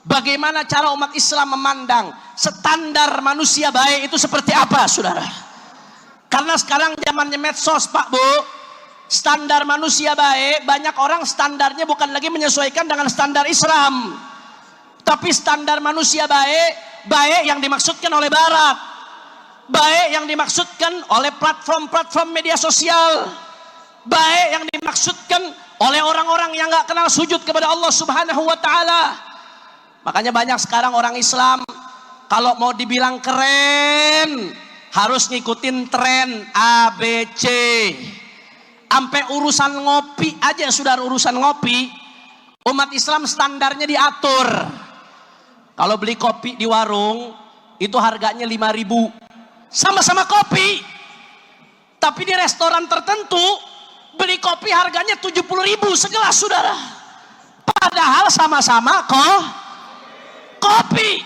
Bagaimana cara umat Islam memandang standar manusia baik itu seperti apa, saudara? Karena sekarang zamannya medsos, Pak Bu, standar manusia baik, banyak orang standarnya bukan lagi menyesuaikan dengan standar Islam, tapi standar manusia baik, baik yang dimaksudkan oleh Barat, baik yang dimaksudkan oleh platform-platform media sosial, baik yang dimaksudkan oleh orang-orang yang nggak kenal sujud kepada Allah Subhanahu wa Ta'ala. Makanya banyak sekarang orang Islam kalau mau dibilang keren harus ngikutin tren ABC. Sampai urusan ngopi aja, saudara, urusan ngopi umat Islam standarnya diatur. Kalau beli kopi di warung itu harganya 5.000, sama-sama kopi. Tapi di restoran tertentu beli kopi harganya 70.000 segelas, saudara. Padahal sama-sama kopi.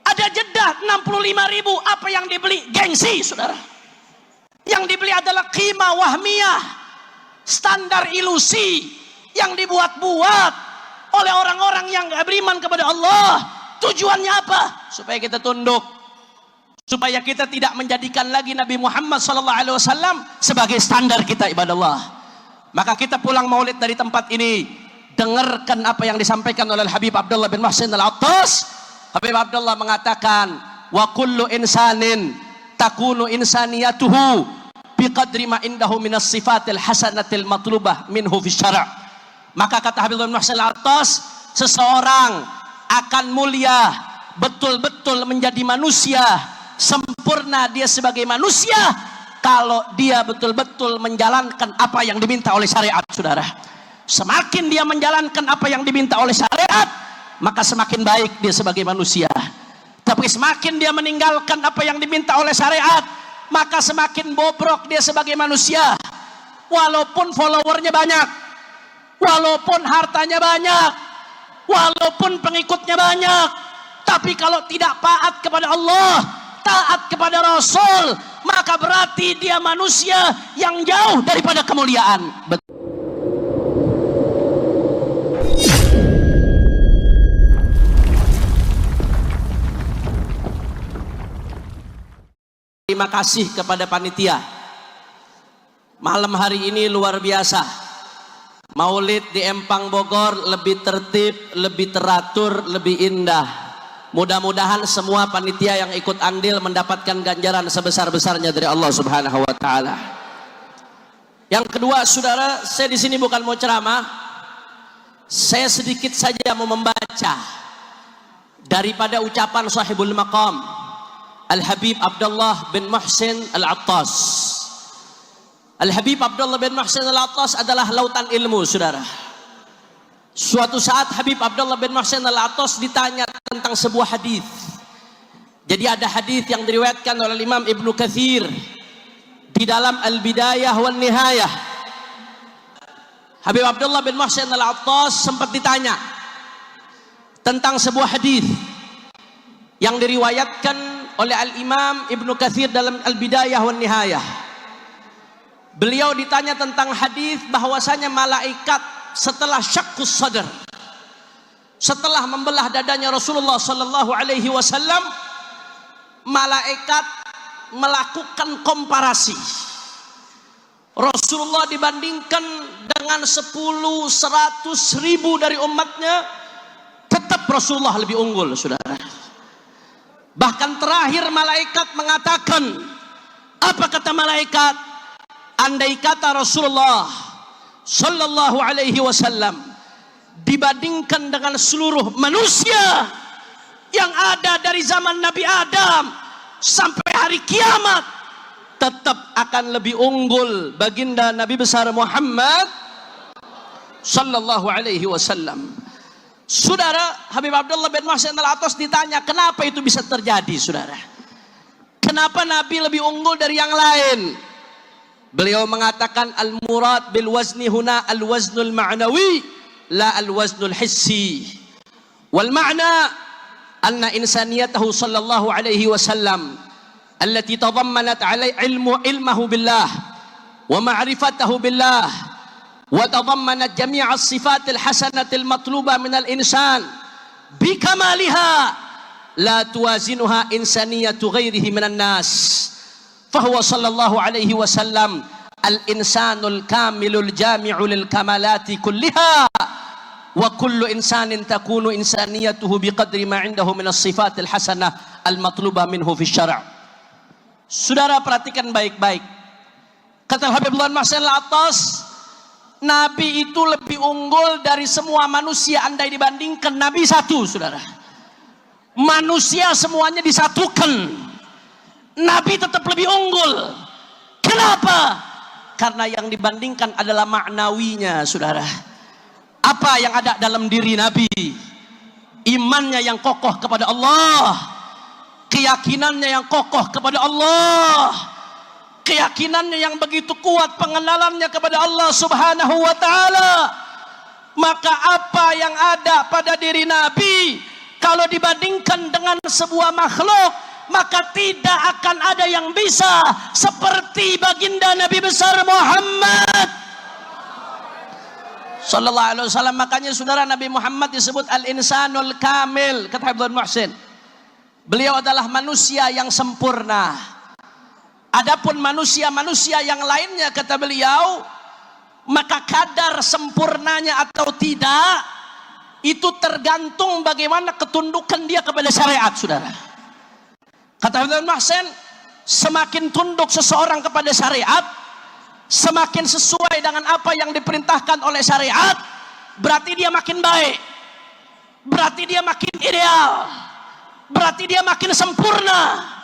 Ada jeda 65.000. Apa yang dibeli? Gengsi, saudara. Yang dibeli adalah qimah wahmiyah, standar ilusi yang dibuat-buat oleh orang-orang yang gak beriman kepada Allah. Tujuannya apa? Supaya kita tunduk, supaya kita tidak menjadikan lagi Nabi Muhammad SAW sebagai standar kita, ibadah Allah. Maka kita pulang maulid dari tempat ini, dengarkan apa yang disampaikan oleh Habib Abdullah bin Muhsin Al-Attas. Habib Abdullah mengatakan, wa kullu insanin takunu insaniyatuhu biqadri ma indahu minas sifatil hasanatil matlubah minhu fi syara'. Maka kata Habib bin Muhsin Al-Attas, seseorang akan mulia betul-betul menjadi manusia, sempurna dia sebagai manusia kalau dia betul-betul menjalankan apa yang diminta oleh syariat, saudara. Semakin dia menjalankan apa yang diminta oleh syariat, maka semakin baik dia sebagai manusia. Tapi semakin dia meninggalkan apa yang diminta oleh syariat, maka semakin bobrok dia sebagai manusia. Walaupun followernya banyak, walaupun hartanya banyak, walaupun pengikutnya banyak, tapi kalau tidak taat kepada Allah, taat kepada Rasul, maka berarti dia manusia yang jauh daripada kemuliaan. Terima kasih kepada panitia. Malam hari ini luar biasa. Maulid di Empang Bogor lebih tertib, lebih teratur, lebih indah. Mudah-mudahan semua panitia yang ikut andil mendapatkan ganjaran sebesar-besarnya dari Allah Subhanahu wa Ta'ala. Yang kedua, saudara, saya di sini bukan mau ceramah. Saya sedikit saja mau membaca daripada ucapan sahibul maqam Al-Habib Abdullah bin Muhsin Al-Attas. Al-Habib Abdullah bin Muhsin Al-Attas adalah lautan ilmu, saudara. Suatu saat Habib Abdullah bin Muhsin Al-Attas ditanya tentang sebuah hadis. Jadi ada hadis yang diriwayatkan oleh Imam Ibnu Katsir di dalam Al-Bidayah wan Nihayah. Habib Abdullah bin Muhsin Al-Attas sempat ditanya tentang sebuah hadis yang diriwayatkan oleh Al-Imam Ibnu Katsir dalam Al-Bidayah wan Nihayah. Beliau ditanya tentang hadis bahwasanya malaikat setelah syaqqus sadr, setelah membelah dadanya Rasulullah sallallahu alaihi wasallam, malaikat melakukan komparasi. Rasulullah dibandingkan dengan 10, 100 ribu dari umatnya, tetap Rasulullah lebih unggul, saudara. Bahkan terakhir malaikat mengatakan, apa kata malaikat? Andai kata Rasulullah sallallahu alaihi wasallam dibandingkan dengan seluruh manusia yang ada dari zaman Nabi Adam sampai hari kiamat, tetap akan lebih unggul baginda Nabi besar Muhammad sallallahu alaihi wasallam. Saudara, Habib Abdullah bin Muhsin Al-Attas ditanya, kenapa itu bisa terjadi, saudara? Kenapa Nabi lebih unggul dari yang lain? Beliau mengatakan, al-murad bil wazni huna al-waznul ma'nawi la al-waznul hissi. Wal ma'na anna insaniyatahu sallallahu alaihi wasallam allati tadammanat alai ilmahu billah wa ma'rifatahu billah وتضمنت جميع الصفات الحسنة المطلوبة من الإنسان bikamaliha la tuwazinuha insaniyatu ghairihi minan nas. Fahuwa sallallahu alaihi wasallam al-insanul kamilul jami'u lil kamalati kulliha. Wa kullu insanin takunu insaniyatuhu biqadri ma indahu minas sifatil hasanah al-matlubah minhu fi syara'. Saudara perhatikan baik-baik. Kata Habibullah Mahsan al-Attas, Nabi itu lebih unggul dari semua manusia andai dibandingkan Nabi satu, saudara. Manusia semuanya disatukan, Nabi tetap lebih unggul. Kenapa? Karena yang dibandingkan adalah maknawinya, saudara. Apa yang ada dalam diri Nabi? Imannya yang kokoh kepada Allah, keyakinannya yang kokoh kepada Allah, keyakinannya yang begitu kuat, pengenalannya kepada Allah Subhanahu wa ta'ala. Maka apa yang ada pada diri Nabi kalau dibandingkan dengan sebuah makhluk, maka tidak akan ada yang bisa seperti baginda Nabi besar Muhammad sallallahu alaihi wasallam. Makanya saudara, Nabi Muhammad disebut al-insanul kamil. Kata Habibullah Muhsin, beliau adalah manusia yang sempurna. Adapun manusia-manusia yang lainnya, kata beliau, maka kadar sempurnanya atau tidak itu tergantung bagaimana ketundukan dia kepada syariat, saudara. Kata Habibullah Muhsin, semakin tunduk seseorang kepada syariat, semakin sesuai dengan apa yang diperintahkan oleh syariat, berarti dia makin baik, berarti dia makin ideal, berarti dia makin sempurna.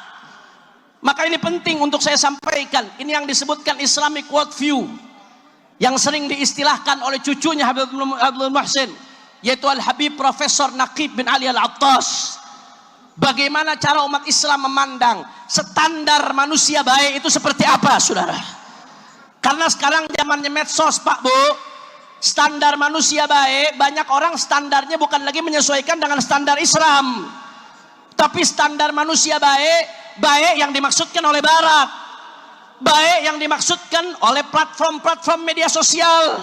Maka ini penting untuk saya sampaikan. Ini yang disebutkan Islamic worldview, yang sering diistilahkan oleh cucunya Habibullah Muhsin, yaitu Al-Habib Profesor Naqib bin Ali Al-Attas. Bagaimana cara umat Islam memandang standar manusia baik itu seperti apa, saudara? Karena sekarang zamannya medsos, Pak Bu, standar manusia baik, banyak orang standarnya bukan lagi menyesuaikan dengan standar Islam, tapi standar manusia baik yang dimaksudkan oleh Barat, baik yang dimaksudkan oleh platform-platform media sosial,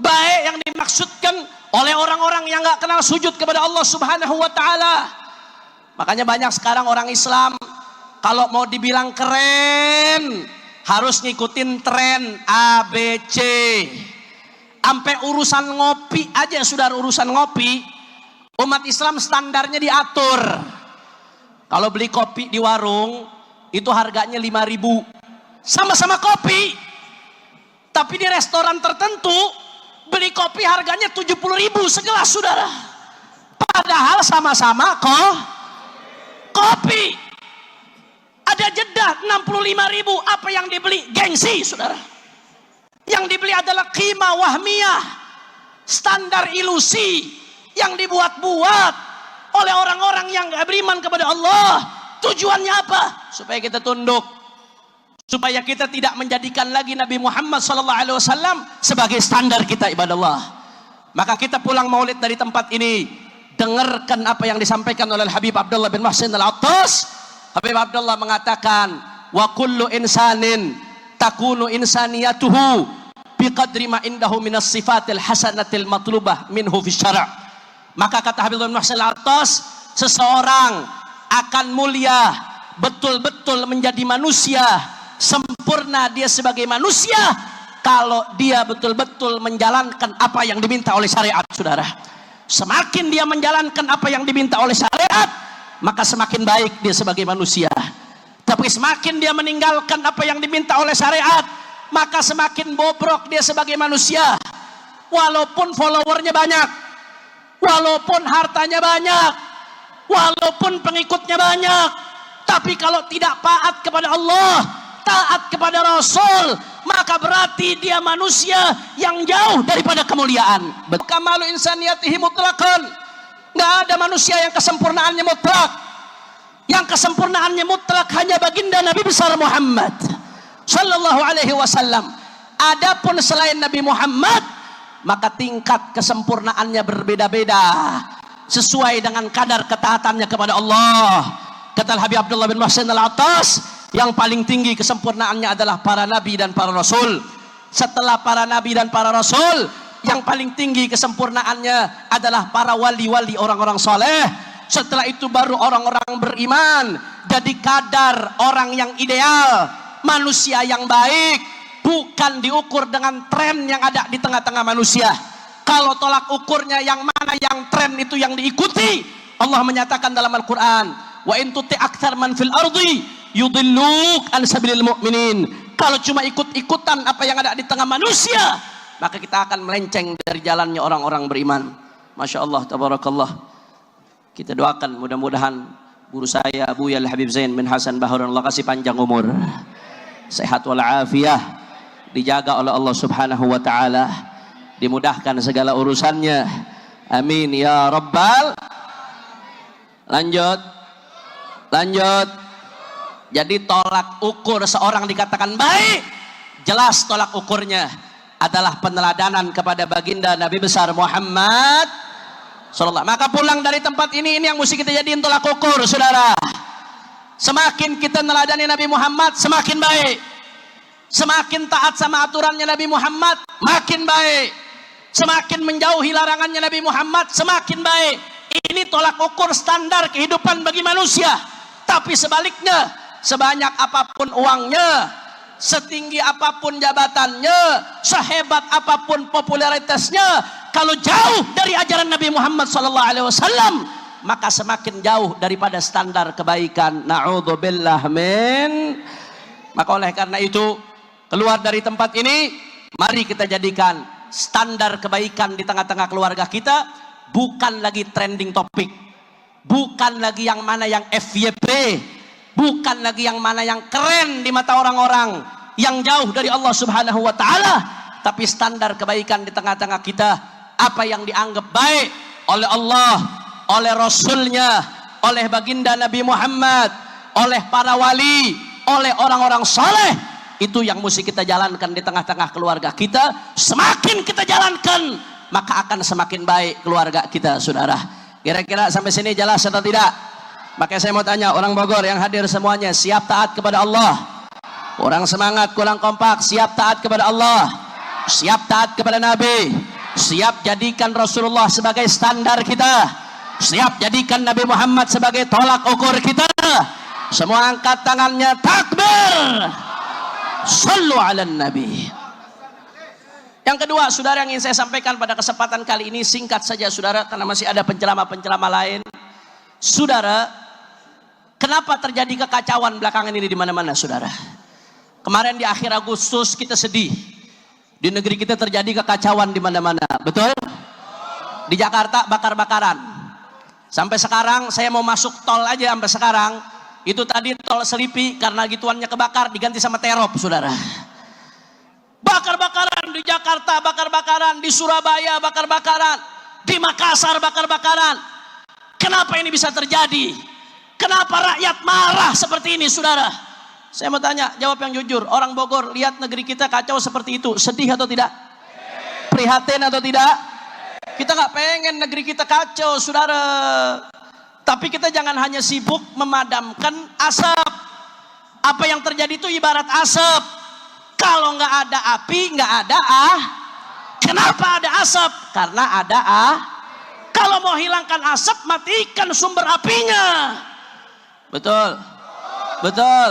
baik yang dimaksudkan oleh orang-orang yang nggak kenal sujud kepada Allah Subhanahu wa ta'ala. Makanya banyak sekarang orang Islam kalau mau dibilang keren harus ngikutin tren ABC. Sampai urusan ngopi aja, sudah urusan ngopi, umat Islam standarnya diatur. Kalau beli kopi di warung itu harganya 5.000, sama-sama kopi. Tapi di restoran tertentu beli kopi harganya 70.000 segelas, saudara. Padahal sama-sama kopi. Ada jeda 65.000. Apa yang dibeli? Gengsi, saudara. Yang dibeli adalah qimah wahmiyah, standar ilusi yang dibuat-buat oleh orang-orang yang gak beriman kepada Allah. Tujuannya apa? Supaya kita tunduk, supaya kita tidak menjadikan lagi Nabi Muhammad SAW sebagai standar kita ibadah Allah. Maka kita pulang maulid dari tempat ini, dengarkan apa yang disampaikan oleh Habib Abdullah bin Mahsin al-Attas. Habib Abdullah mengatakan, wa kullu insanin takunu insaniyatuhu biqadri ma indahu minas sifatil hasanatil matlubah minhu fi syara'. Maka kata Habib bin Mahsin al-Attas, seseorang akan mulia, betul-betul menjadi manusia, sempurna dia sebagai manusia kalau dia betul-betul menjalankan apa yang diminta oleh syariat, saudara. Semakin dia menjalankan apa yang diminta oleh syariat, maka semakin baik dia sebagai manusia. Tapi semakin dia meninggalkan apa yang diminta oleh syariat, maka semakin bobrok dia sebagai manusia. Walaupun followernya banyak, walaupun hartanya banyak, walaupun pengikutnya banyak, tapi kalau tidak taat kepada Allah, taat kepada Rasul, maka berarti dia manusia yang jauh daripada kemuliaan. Kamalu insaniyatihi mutlaqan. Nggak ada manusia yang kesempurnaannya mutlak. Yang kesempurnaannya mutlak hanya baginda Nabi besar Muhammad sallallahu alaihi wasallam. Adapun selain Nabi Muhammad, maka tingkat kesempurnaannya berbeda-beda sesuai dengan kadar ketaatannya kepada Allah. Kata Habib Abdullah bin Mahsin al-Attas, yang paling tinggi kesempurnaannya adalah para nabi dan para rasul. Setelah para nabi dan para rasul, yang paling tinggi kesempurnaannya adalah para wali-wali orang-orang soleh. Setelah itu baru orang-orang beriman. Jadi kadar orang yang ideal, manusia yang baik, bukan diukur dengan tren yang ada di tengah-tengah manusia. Kalau tolak ukurnya yang mana yang tren itu yang diikuti, Allah menyatakan dalam Al-Quran, wa in tuti aktsar man fil ardi yudilluk an sabilil mu'minin. Kalau cuma ikut-ikutan apa yang ada di tengah manusia, maka kita akan melenceng dari jalannya orang-orang beriman. Masya Allah, tabarakallah. Kita doakan mudah-mudahan guru saya Buya Al-Habib Zain bin Hasan Bahurun, Allah kasih panjang umur, sehat walafiat, dijaga oleh Allah subhanahu wa ta'ala, dimudahkan segala urusannya, amin ya rabbal. Lanjut. Jadi tolak ukur seorang dikatakan baik, jelas tolak ukurnya adalah peneladanan kepada baginda Nabi besar Muhammad sallallahu. Maka pulang dari tempat ini yang mesti kita jadiin tolak ukur, saudara. Semakin kita meneladani Nabi Muhammad, semakin baik. Semakin taat sama aturannya Nabi Muhammad, makin baik. Semakin menjauhi larangannya Nabi Muhammad, semakin baik. Ini tolak ukur standar kehidupan bagi manusia. Tapi sebaliknya, sebanyak apapun uangnya, setinggi apapun jabatannya, sehebat apapun popularitasnya, kalau jauh dari ajaran Nabi Muhammad SAW, maka semakin jauh daripada standar kebaikan. Na'udzubillah min. Maka oleh karena itu, keluar dari tempat ini, mari kita jadikan standar kebaikan di tengah-tengah keluarga kita bukan lagi trending topik, bukan lagi yang mana yang FYP, bukan lagi yang mana yang keren di mata orang-orang yang jauh dari Allah subhanahu wa ta'ala, tapi standar kebaikan di tengah-tengah kita, apa yang dianggap baik oleh Allah, oleh Rasulnya, oleh baginda Nabi Muhammad, oleh para wali, oleh orang-orang soleh, itu yang mesti kita jalankan di tengah-tengah keluarga kita. Semakin kita jalankan, maka akan semakin baik keluarga kita, saudara. Kira-kira sampai sini jelas atau tidak? Maka saya mau tanya orang Bogor yang hadir semuanya, siap taat kepada Allah? Orang semangat, kurang kompak, siap taat kepada Allah? Siap taat kepada Nabi? Siap jadikan Rasulullah sebagai standar kita? Siap jadikan Nabi Muhammad sebagai tolak ukur kita? Semua angkat tangannya, takbir, sallu ala Nabi. Yang kedua, saudara, yang ingin saya sampaikan pada kesempatan kali ini, singkat saja saudara, karena masih ada penceramah-penceramah lain. Saudara, kenapa terjadi kekacauan belakangan ini di mana-mana, saudara? Kemarin di akhir Agustus kita sedih, di negeri kita terjadi kekacauan di mana-mana, betul? Di Jakarta bakar-bakaran. Sampai sekarang saya mau masuk tol aja sampai sekarang, itu tadi tol Selipi karena gituannya kebakar diganti sama terop, saudara. Bakar-bakaran di Jakarta, bakar-bakaran di Surabaya, bakar-bakaran di Makassar, bakar-bakaran. Kenapa ini bisa terjadi? Kenapa rakyat marah seperti ini, saudara? Saya mau tanya, jawab yang jujur. Orang Bogor lihat negeri kita kacau seperti itu, sedih atau tidak? Prihatin atau tidak? Kita nggak pengen negeri kita kacau, saudara. Tapi kita jangan hanya sibuk memadamkan asap. Apa yang terjadi itu ibarat asap. Kalau nggak ada api, nggak ada Kenapa ada asap? Karena ada Kalau mau hilangkan asap, matikan sumber apinya. Betul, betul.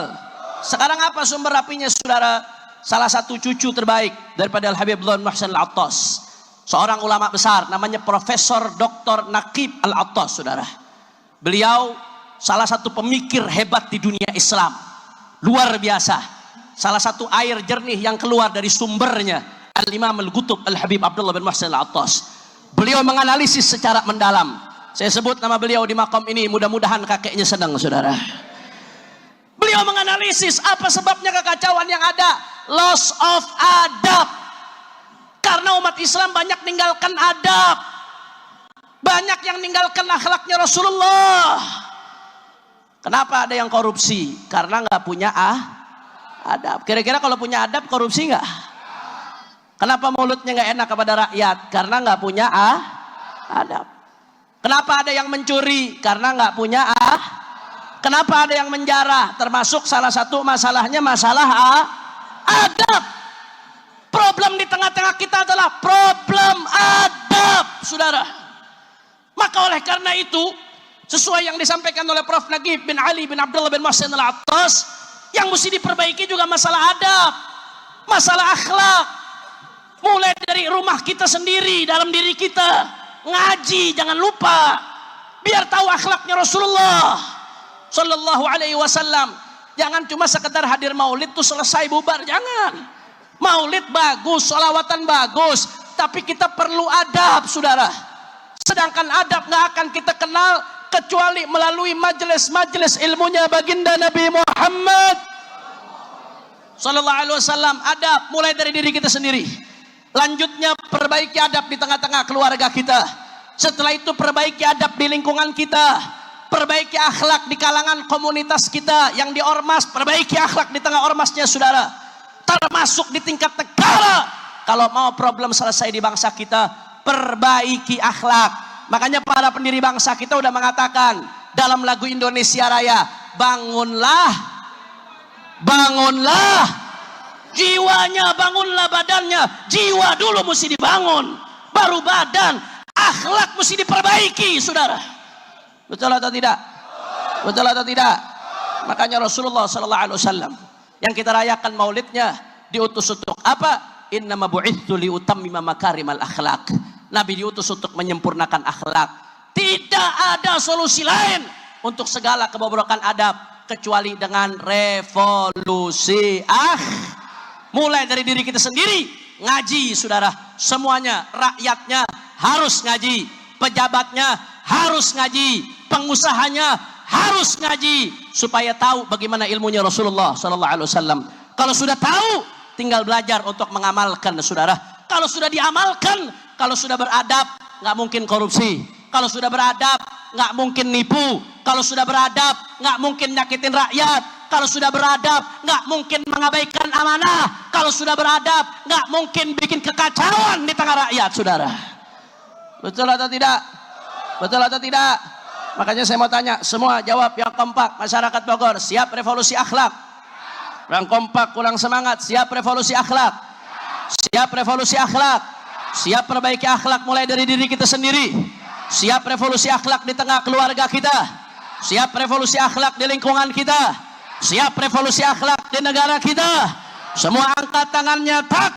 Sekarang apa sumber apinya, saudara? Salah satu cucu terbaik daripada Al-Habib Abdullah bin Muhsin Al-Attas, seorang ulama besar, namanya Profesor Dr. Naqib Al-Attas, saudara. Beliau salah satu pemikir hebat di dunia Islam, luar biasa. Salah satu air jernih yang keluar dari sumbernya Al-Imam Al-Qutub Al-Habib Abdullah bin Muhsin Al-Attas. Beliau menganalisis secara mendalam. Saya sebut nama beliau di makom ini, mudah-mudahan kakeknya senang, saudara. Beliau menganalisis apa sebabnya kekacauan yang ada. Loss of adab. Karena umat Islam banyak meninggalkan adab, banyak yang meninggalkan akhlaknya Rasulullah. Kenapa ada yang korupsi? Karena nggak punya adab. Kira-kira kalau punya adab, korupsi nggak? Kenapa mulutnya nggak enak kepada rakyat? Karena nggak punya adab. Kenapa ada yang mencuri? Karena nggak punya Kenapa ada yang menjarah? Termasuk salah satu masalahnya masalah adab. Problem di tengah-tengah kita adalah problem adab, saudara. Maka oleh karena itu, sesuai yang disampaikan oleh Prof. Nagib bin Ali bin Abdullah bin Mahsin Al-Attas, yang mesti diperbaiki juga masalah adab, masalah akhlak. Mulai dari rumah kita sendiri, dalam diri kita. Ngaji, jangan lupa. Biar tahu akhlaknya Rasulullah Sallallahu Alaihi Wasallam. Jangan cuma sekedar hadir maulid tuh selesai bubar, jangan. Maulid bagus, sholawatan bagus, tapi kita perlu adab, saudara. Sedangkan adab nggak akan kita kenal kecuali melalui majelis-majelis ilmunya baginda Nabi Muhammad Sallallahu Alaihi Wasallam. Adab mulai dari diri kita sendiri. Lanjutnya perbaiki adab di tengah-tengah keluarga kita. Setelah itu perbaiki adab di lingkungan kita. Perbaiki akhlak di kalangan komunitas kita yang di ormas. Perbaiki akhlak di tengah ormasnya, saudara. Termasuk di tingkat negara. Kalau mau problem selesai di bangsa kita, perbaiki akhlak. Makanya para pendiri bangsa kita udah mengatakan dalam lagu Indonesia Raya, bangunlah, bangunlah jiwanya, bangunlah badannya. Jiwa dulu mesti dibangun, baru badan. Akhlak mesti diperbaiki, saudara. Betul atau tidak? Betul atau tidak? Makanya Rasulullah Sallallahu Alaihi Wasallam yang kita rayakan maulidnya diutus untuk apa? Innama bu'itsu liutammima makarimal akhlak. Nabi diutus untuk menyempurnakan akhlak. Tidak ada solusi lain untuk segala kebobrokan adab kecuali dengan revolusi mulai dari diri kita sendiri. Ngaji, saudara. Semuanya, rakyatnya harus ngaji, pejabatnya harus ngaji, pengusahanya harus ngaji, supaya tahu bagaimana ilmunya Rasulullah Sallallahu Alaihi Wasallam. Kalau sudah tahu, tinggal belajar untuk mengamalkan, saudara. Kalau sudah diamalkan, kalau sudah beradab, nggak mungkin korupsi. Kalau sudah beradab, nggak mungkin nipu. Kalau sudah beradab, nggak mungkin nyakitin rakyat. Kalau sudah beradab, nggak mungkin mengabaikan amanah. Kalau sudah beradab, nggak mungkin bikin kekacauan di tengah rakyat, saudara. Betul atau tidak? Betul atau tidak? Makanya saya mau tanya, semua jawab yang kompak. Masyarakat Bogor, siap revolusi akhlak? Yang kompak, kurang semangat. Siap revolusi akhlak? Siap revolusi akhlak? Siap perbaiki akhlak mulai dari diri kita sendiri? Siap revolusi akhlak di tengah keluarga kita? Siap revolusi akhlak di lingkungan kita? Siap revolusi akhlak di negara kita? Semua angkat tangannya, tak